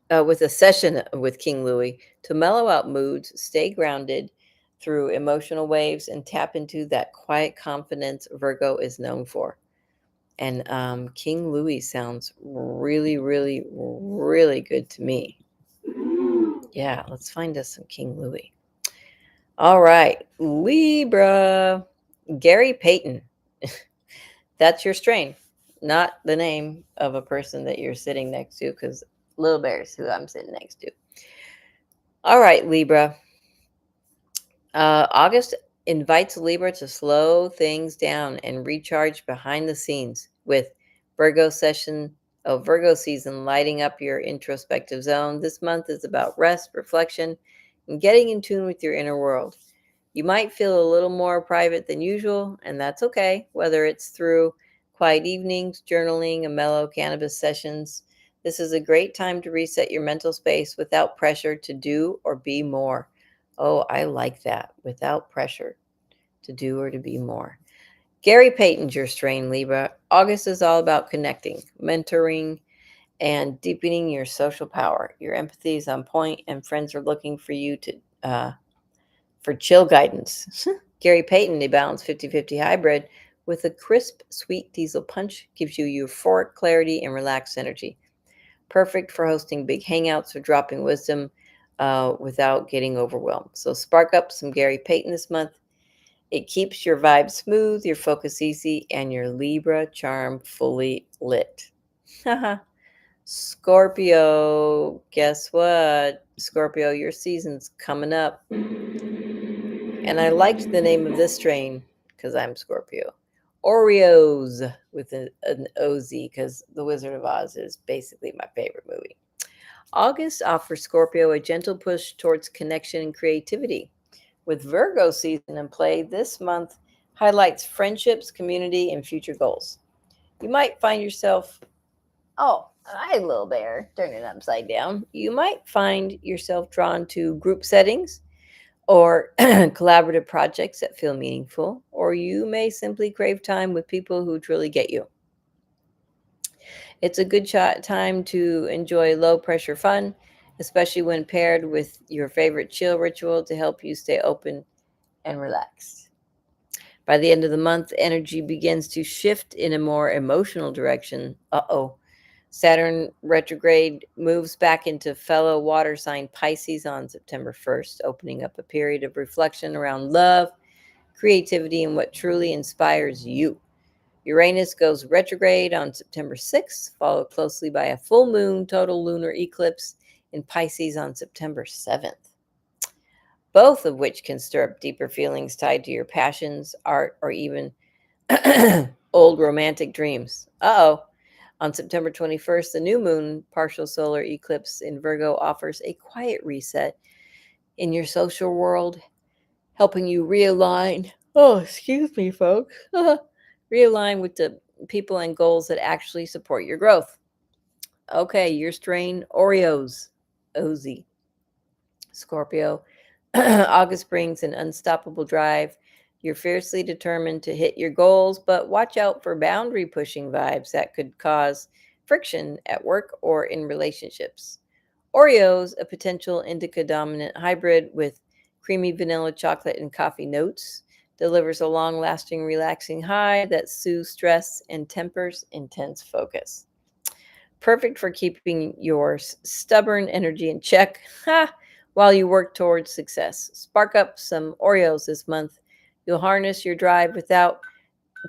with a session with King Louis to mellow out moods, stay grounded through emotional waves, and tap into that quiet confidence Virgo is known for. And King Louis sounds really, really, really good to me. Yeah, let's find us some King Louis. All right, Libra, Gary Payton. That's your strain, not the name of a person that you're sitting next to, because Little Bear's who I'm sitting next to. All right, Libra. August invites Libra to slow things down and recharge behind the scenes with Virgo season lighting up your introspective zone. This month is about rest, reflection, and getting in tune with your inner world. You might feel a little more private than usual, and that's okay, whether it's through quiet evenings, journaling, a mellow cannabis sessions. This is a great time to reset your mental space without pressure to do or be more. Oh, I like that. Without pressure to do or to be more. Gary Payton's your strain, Libra. August is all about connecting, mentoring, and deepening your social power. Your empathy is on point, and friends are looking for you for chill guidance. Gary Payton, a balanced 50-50 hybrid with a crisp, sweet diesel punch, gives you euphoric clarity and relaxed energy. Perfect for hosting big hangouts or dropping wisdom without getting overwhelmed. So spark up some Gary Payton this month. It keeps your vibe smooth, your focus easy, and your Libra charm fully lit. Scorpio, guess what? Scorpio, your season's coming up. And I liked the name of this strain because I'm Scorpio. Oreos with an OZ, because The Wizard of Oz is basically my favorite movie. August offers Scorpio a gentle push towards connection and creativity. With Virgo season in play, this month highlights friendships, community, and future goals. You might find yourself, oh, hi, little bear, turn it upside down. You might find yourself drawn to group settings or collaborative projects that feel meaningful, or you may simply crave time with people who truly get you. It's a good time to enjoy low pressure fun, especially when paired with your favorite chill ritual to help you stay open and relaxed. By the end of the month, energy begins to shift in a more emotional direction. Saturn retrograde moves back into fellow water sign Pisces on September 1st, opening up a period of reflection around love, creativity, and what truly inspires you. Uranus goes retrograde on September 6th, followed closely by a full moon total lunar eclipse in Pisces on September 7th, both of which can stir up deeper feelings tied to your passions, art, or even old romantic dreams. On September 21st, the new moon partial solar eclipse in Virgo offers a quiet reset in your social world, helping you realign. Oh, excuse me, folks. Realign with the people and goals that actually support your growth. Okay, your strain, Oreos, OZ. Scorpio. August brings an unstoppable drive. You're fiercely determined to hit your goals, but watch out for boundary pushing vibes that could cause friction at work or in relationships. Oreos, a potential indica dominant hybrid with creamy vanilla chocolate and coffee notes, delivers a long-lasting, relaxing high that soothes stress and tempers intense focus. Perfect for keeping your stubborn energy in check while you work towards success. Spark up some Oreos this month. You'll harness your drive without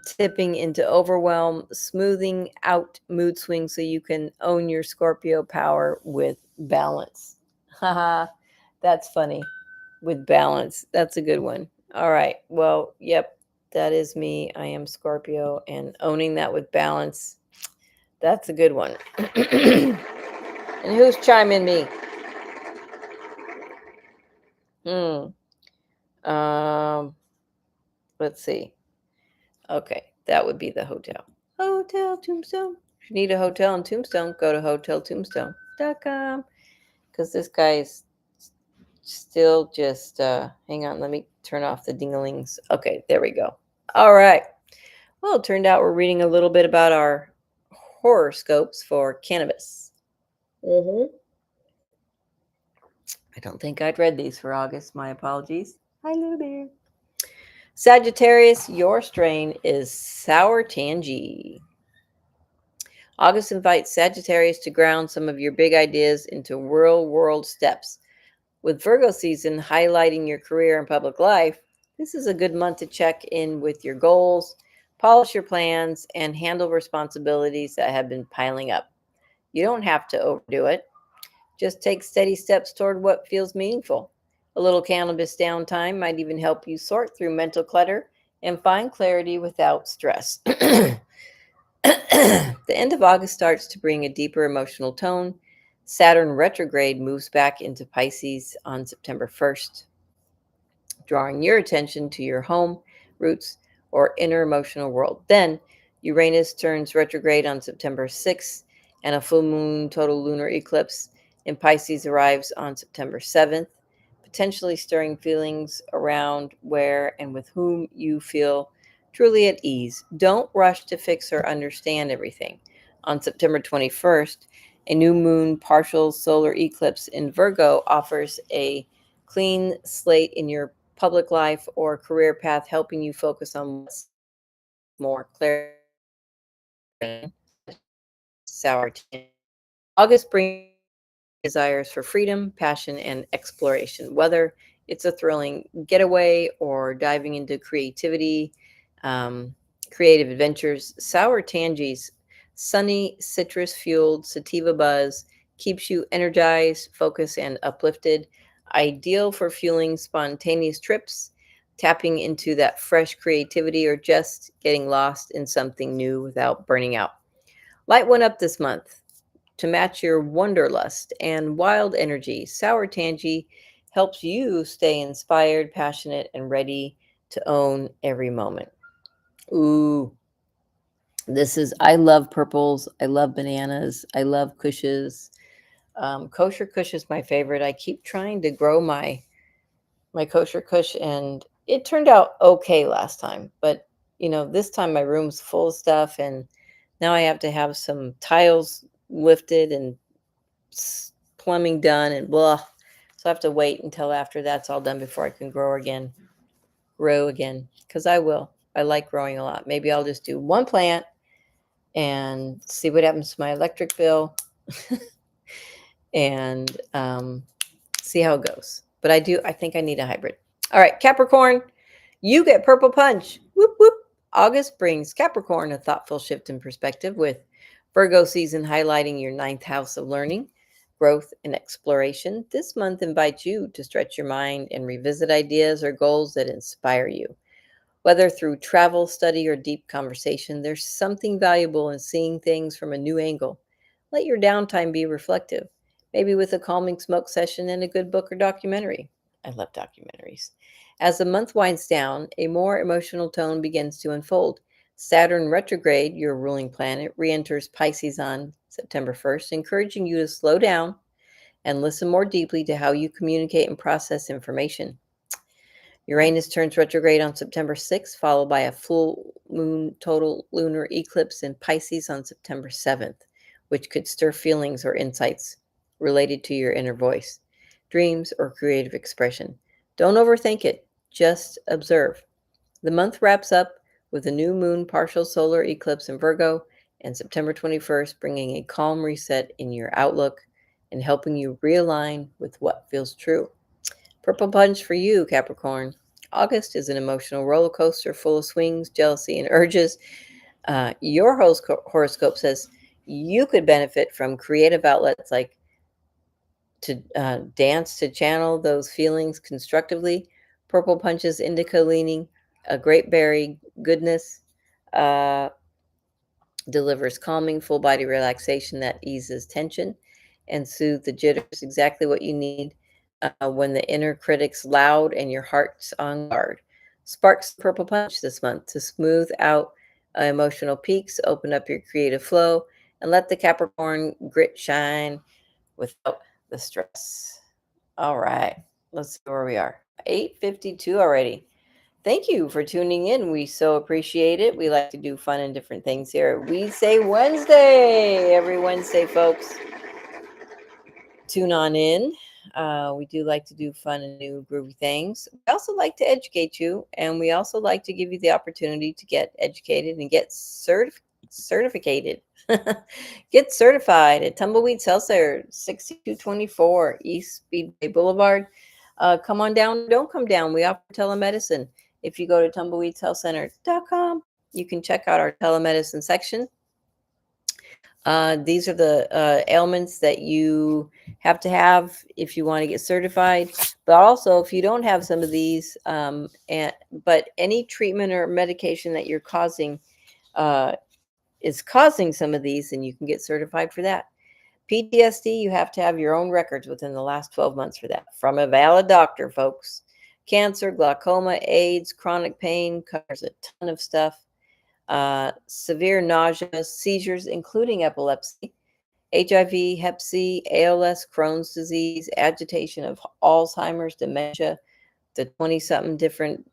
tipping into overwhelm, smoothing out mood swings so you can own your Scorpio power with balance. Haha, that's funny. With balance. That's a good one. All right. Well, yep, that is me. I am Scorpio, and owning that with balance. That's a good one. And who's chiming me? Let's see. Okay, that would be the hotel. Hotel Tombstone. If you need a hotel in Tombstone, go to hoteltombstone.com. Because this guy's still just, hang on, let me turn off the dinglings. Okay, there we go. All right. Well, it turned out we're reading a little bit about our horoscopes for cannabis. I don't think I'd read these for August. My apologies. Hi, little bear. Sagittarius, your strain is Sour Tangy. August invites Sagittarius to ground some of your big ideas into real world steps. With Virgo season highlighting your career and public life, this is a good month to check in with your goals, polish your plans, and handle responsibilities that have been piling up. You don't have to overdo it. Just take steady steps toward what feels meaningful. A little cannabis downtime might even help you sort through mental clutter and find clarity without stress. The end of August starts to bring a deeper emotional tone. Saturn retrograde moves back into Pisces on September 1st, drawing your attention to your home, roots, or inner emotional world. Then Uranus turns retrograde on September 6th, and a full moon total lunar eclipse in Pisces arrives on September 7th, potentially stirring feelings around where and with whom you feel truly at ease. Don't rush to fix or understand everything. On September 21st, a new moon partial solar eclipse in Virgo offers a clean slate in your public life or career path, helping you focus on what's more clear. Sour. August brings desires for freedom, passion, and exploration, whether it's a thrilling getaway or diving into creativity, creative adventures. Sour Tangy's sunny, citrus fueled sativa buzz keeps you energized, focused, and uplifted. Ideal for fueling spontaneous trips, tapping into that fresh creativity, or just getting lost in something new without burning out. Light one up this month. To match your wanderlust and wild energy, Sour Tangy helps you stay inspired, passionate, and ready to own every moment. Ooh, I love purples. I love bananas. I love Kushes. Kosher Kush is my favorite. I keep trying to grow my Kosher Kush, and it turned out okay last time. But, this time my room's full of stuff, and now I have to have some tiles lifted and plumbing done and blah. So I have to wait until after that's all done before I can grow again, because I will. I like growing a lot. Maybe I'll just do one plant and see what happens to my electric bill and see how it goes. But I think I need a hybrid. All right, Capricorn, you get purple punch. Whoop, whoop. August brings Capricorn a thoughtful shift in perspective, with Virgo season highlighting your ninth house of learning, growth, and exploration. This month invites you to stretch your mind and revisit ideas or goals that inspire you. Whether through travel, study, or deep conversation, there's something valuable in seeing things from a new angle. Let your downtime be reflective, maybe with a calming smoke session and a good book or documentary. I love documentaries. As the month winds down, a more emotional tone begins to unfold. Saturn retrograde, your ruling planet, re-enters Pisces on September 1st, encouraging you to slow down and listen more deeply to how you communicate and process information. Uranus turns retrograde on September 6th, followed by a full moon total lunar eclipse in Pisces on September 7th, which could stir feelings or insights related to your inner voice, dreams, or creative expression. Don't overthink it, just observe. The month wraps up with a new moon partial solar eclipse in Virgo and September 21st, bringing a calm reset in your outlook and helping you realign with what feels true. Purple punch for you, Capricorn. August is an emotional roller coaster full of swings, jealousy, and urges. Your horoscope says you could benefit from creative outlets like to dance to channel those feelings constructively. Purple punches indica leaning, a great berry goodness, uh, delivers calming full body relaxation that eases tension and soothes the jitters, exactly what you need when the inner critic's loud and your heart's on guard. Sparks purple punch this month to smooth out emotional peaks, open up your creative flow, and let the Capricorn grit shine without the stress. All right, let's see where we are. 8:52 already. Thank you for tuning in. We so appreciate it. We like to do fun and different things here at Weedsday Wednesday. Every Wednesday, folks. Tune on in. We do like to do fun and new groovy things. We also like to educate you, and we also like to give you the opportunity to get educated and get certificated. Get certified at Tumbleweeds Health Center, 6224 East Speedway Boulevard. Come on down. Don't come down. We offer telemedicine. If you go to tumbleweedshealthcenter.com, you can check out our telemedicine section. These are the ailments that you have to have if you want to get certified. But also, if you don't have some of these, but any treatment or medication that you're causing is causing some of these, then you can get certified for that. PTSD, you have to have your own records within the last 12 months for that from a valid doctor, folks. Cancer, glaucoma, AIDS, chronic pain, covers a ton of stuff. Severe nausea, seizures, including epilepsy, HIV, Hep C, ALS, Crohn's disease, agitation of Alzheimer's, dementia, the 20-something different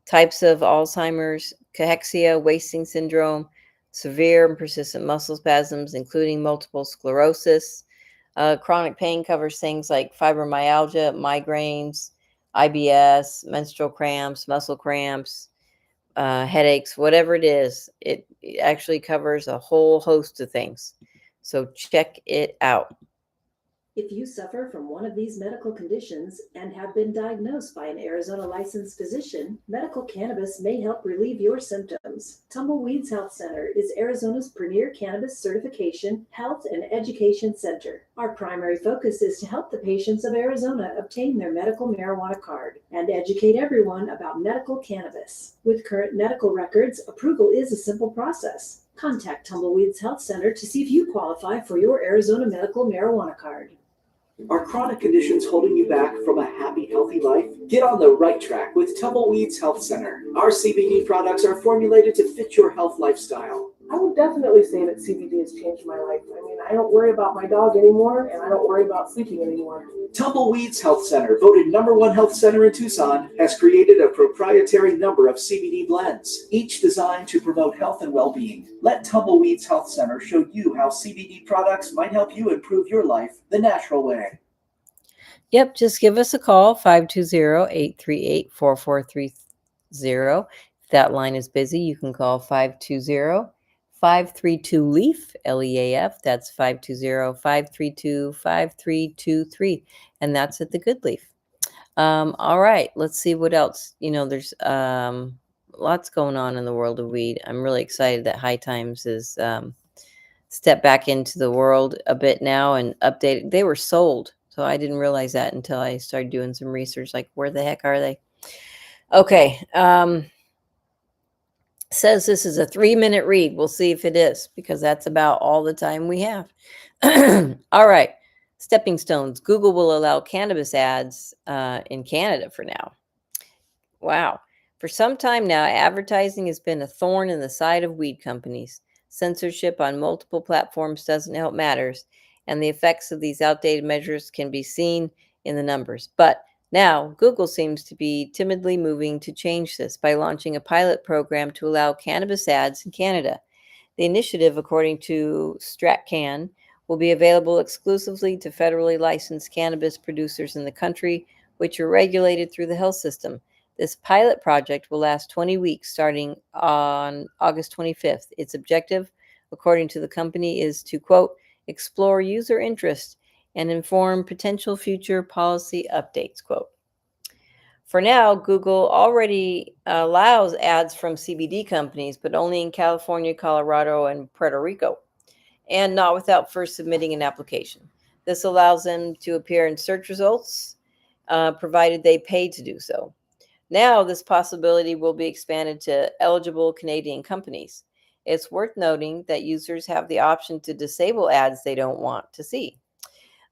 types of Alzheimer's, cachexia, wasting syndrome, severe and persistent muscle spasms, including multiple sclerosis. Chronic pain covers things like fibromyalgia, migraines, IBS, menstrual cramps, muscle cramps, headaches, whatever it is. It actually covers a whole host of things. So check it out. If you suffer from one of these medical conditions and have been diagnosed by an Arizona licensed physician, medical cannabis may help relieve your symptoms. Tumbleweeds Health Center is Arizona's premier cannabis certification, health, and education center. Our primary focus is to help the patients of Arizona obtain their medical marijuana card and educate everyone about medical cannabis. With current medical records, approval is a simple process. Contact Tumbleweeds Health Center to see if you qualify for your Arizona medical marijuana card. Are chronic conditions holding you back from a happy, healthy life? Get on the right track with Tumbleweeds Health Center. Our CBD products are formulated to fit your health lifestyle. I would definitely say that CBD has changed my life. I mean, I don't worry about my dog anymore, and I don't worry about sleeping anymore. Tumbleweeds Health Center, voted #1 health center in Tucson, has created a proprietary number of CBD blends, each designed to promote health and well-being. Let Tumbleweeds Health Center show you how CBD products might help you improve your life the natural way. Yep, just give us a call, 520-838-4430. If that line is busy, you can call 520-532-LEAF, LEAF. That's 520-532-5323. And that's at the Good Leaf. All right, let's see what else. There's lots going on in the world of weed. I'm really excited that High Times is stepped back into the world a bit now and updated. They were sold. So I didn't realize that until I started doing some research, like where the heck are they? Okay. Says this is a 3-minute read. We'll see if it is, because that's about all the time we have. All right. Stepping stones. Google will allow cannabis ads in Canada for now. Wow. For some time now, advertising has been a thorn in the side of weed companies. Censorship on multiple platforms doesn't help matters, and the effects of these outdated measures can be seen in the numbers. But now, Google seems to be timidly moving to change this by launching a pilot program to allow cannabis ads in Canada. The initiative, according to StratCan, will be available exclusively to federally licensed cannabis producers in the country, which are regulated through the health system. This pilot project will last 20 weeks starting on August 25th. Its objective, according to the company, is to, quote, explore user interest and inform potential future policy updates, quote. For now, Google already allows ads from CBD companies, but only in California, Colorado, and Puerto Rico, and not without first submitting an application. This allows them to appear in search results, provided they pay to do so. Now, this possibility will be expanded to eligible Canadian companies. It's worth noting that users have the option to disable ads they don't want to see.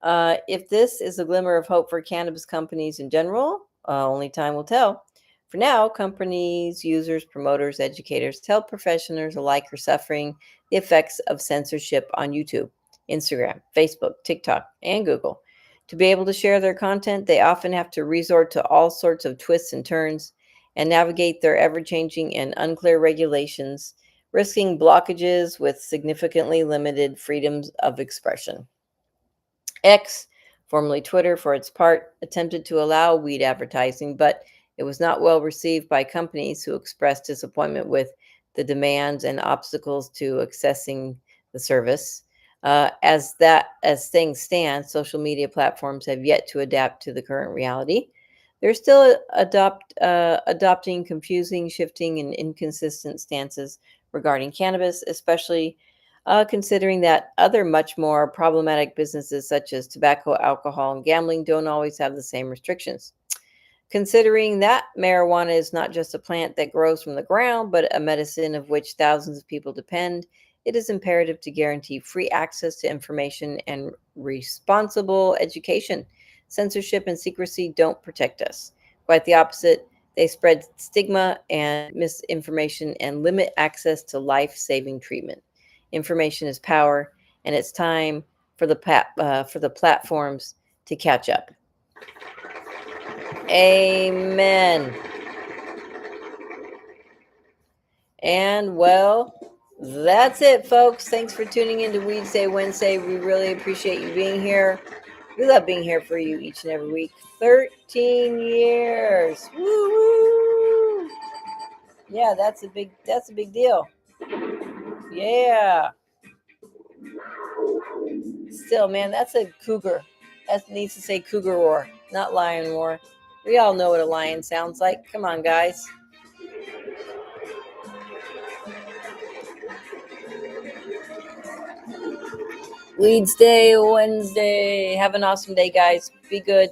If this is a glimmer of hope for cannabis companies in general, only time will tell. For now, companies, users, promoters, educators, health professionals alike are suffering the effects of censorship on YouTube, Instagram, Facebook, TikTok, and Google. To be able to share their content, they often have to resort to all sorts of twists and turns and navigate their ever-changing and unclear regulations, risking blockages with significantly limited freedoms of expression. X, formerly Twitter for its part, attempted to allow weed advertising, but it was not well received by companies who expressed disappointment with the demands and obstacles to accessing the service. As things stand, social media platforms have yet to adapt to the current reality. They're still adopting confusing, shifting, and inconsistent stances regarding cannabis, especially considering that other much more problematic businesses such as tobacco, alcohol, and gambling don't always have the same restrictions. Considering that marijuana is not just a plant that grows from the ground, but a medicine of which thousands of people depend, it is imperative to guarantee free access to information and responsible education. Censorship and secrecy don't protect us. Quite the opposite. They spread stigma and misinformation and limit access to life-saving treatment. Information is power, and it's time for the platforms to catch up. Amen. And well, that's it, folks. Thanks for tuning in to Weedsday Wednesday. We really appreciate you being here. We love being here for you each and every week. 13 years. Woo-hoo! Yeah, that's a big deal. Yeah. Still, man, that's a cougar. That needs to say cougar roar, not lion roar. We all know what a lion sounds like. Come on, guys. Weedsday Wednesday. Have an awesome day, guys. Be good.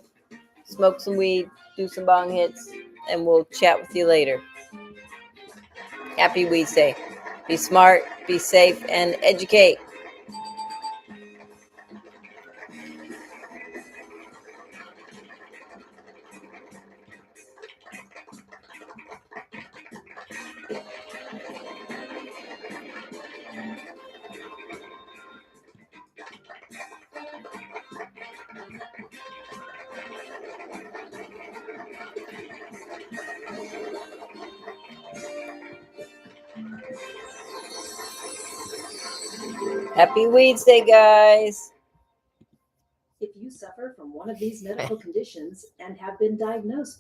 Smoke some weed. Do some bong hits. And we'll chat with you later. Happy Weedsday. Be smart, be safe, and educate. Happy Weedsday, guys. If you suffer from one of these medical conditions and have been diagnosed